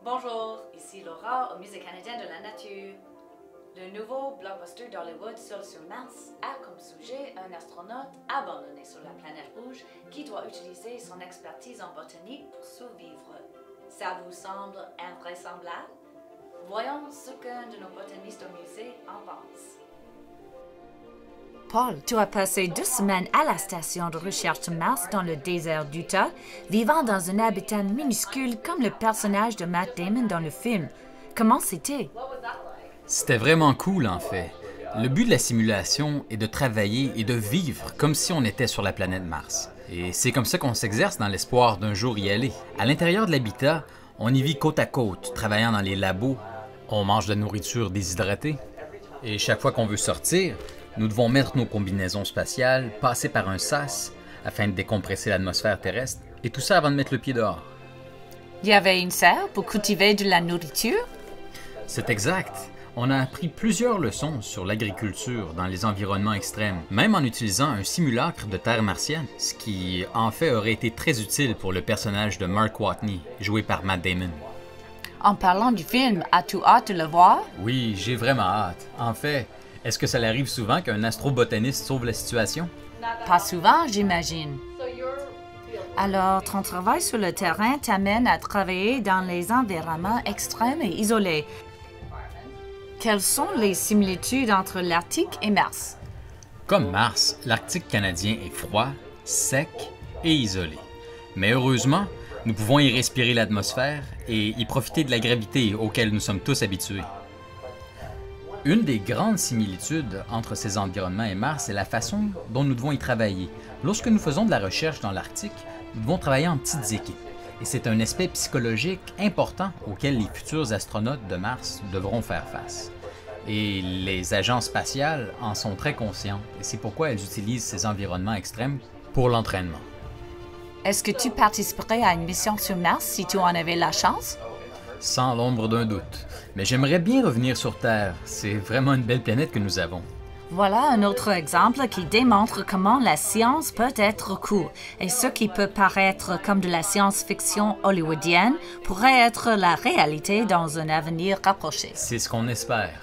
Bonjour, ici Laura au Musée canadien de la nature. Le nouveau blockbuster d'Hollywood Seul sur Mars a comme sujet un astronaute abandonné sur la planète rouge qui doit utiliser son expertise en botanique pour survivre. Ça vous semble invraisemblable? Voyons ce qu'un de nos botanistes au musée en pense. Paul, tu as passé 2 semaines à la station de recherche de Mars dans le désert d'Utah, vivant dans un habitat minuscule comme le personnage de Matt Damon dans le film. Comment c'était? C'était vraiment cool, en fait. Le but de la simulation est de travailler et de vivre comme si on était sur la planète Mars. Et c'est comme ça qu'on s'exerce dans l'espoir d'un jour y aller. À l'intérieur de l'habitat, on y vit côte à côte, travaillant dans les labos. On mange de la nourriture déshydratée. Et chaque fois qu'on veut sortir, nous devons mettre nos combinaisons spatiales, passer par un sas afin de décompresser l'atmosphère terrestre, et tout ça avant de mettre le pied dehors. Il y avait une serre pour cultiver de la nourriture? C'est exact. On a appris plusieurs leçons sur l'agriculture dans les environnements extrêmes, même en utilisant un simulacre de terre martienne, ce qui, en fait, aurait été très utile pour le personnage de Mark Watney, joué par Matt Damon. En parlant du film, as-tu hâte de le voir? Oui, j'ai vraiment hâte. En fait, est-ce que ça arrive souvent qu'un astrobotaniste sauve la situation? Pas souvent, j'imagine. Alors, ton travail sur le terrain t'amène à travailler dans les environnements extrêmes et isolés. Quelles sont les similitudes entre l'Arctique et Mars? Comme Mars, l'Arctique canadien est froid, sec et isolé. Mais heureusement, nous pouvons y respirer l'atmosphère et y profiter de la gravité auquel nous sommes tous habitués. Une des grandes similitudes entre ces environnements et Mars est la façon dont nous devons y travailler. Lorsque nous faisons de la recherche dans l'Arctique, nous devons travailler en petites équipes. Et c'est un aspect psychologique important auquel les futurs astronautes de Mars devront faire face. Et les agences spatiales en sont très conscientes, et c'est pourquoi elles utilisent ces environnements extrêmes pour l'entraînement. Est-ce que tu participerais à une mission sur Mars si tu en avais la chance? Sans l'ombre d'un doute. Mais j'aimerais bien revenir sur Terre. C'est vraiment une belle planète que nous avons. Voilà un autre exemple qui démontre comment la science peut être cool. Et ce qui peut paraître comme de la science-fiction hollywoodienne pourrait être la réalité dans un avenir rapproché. C'est ce qu'on espère.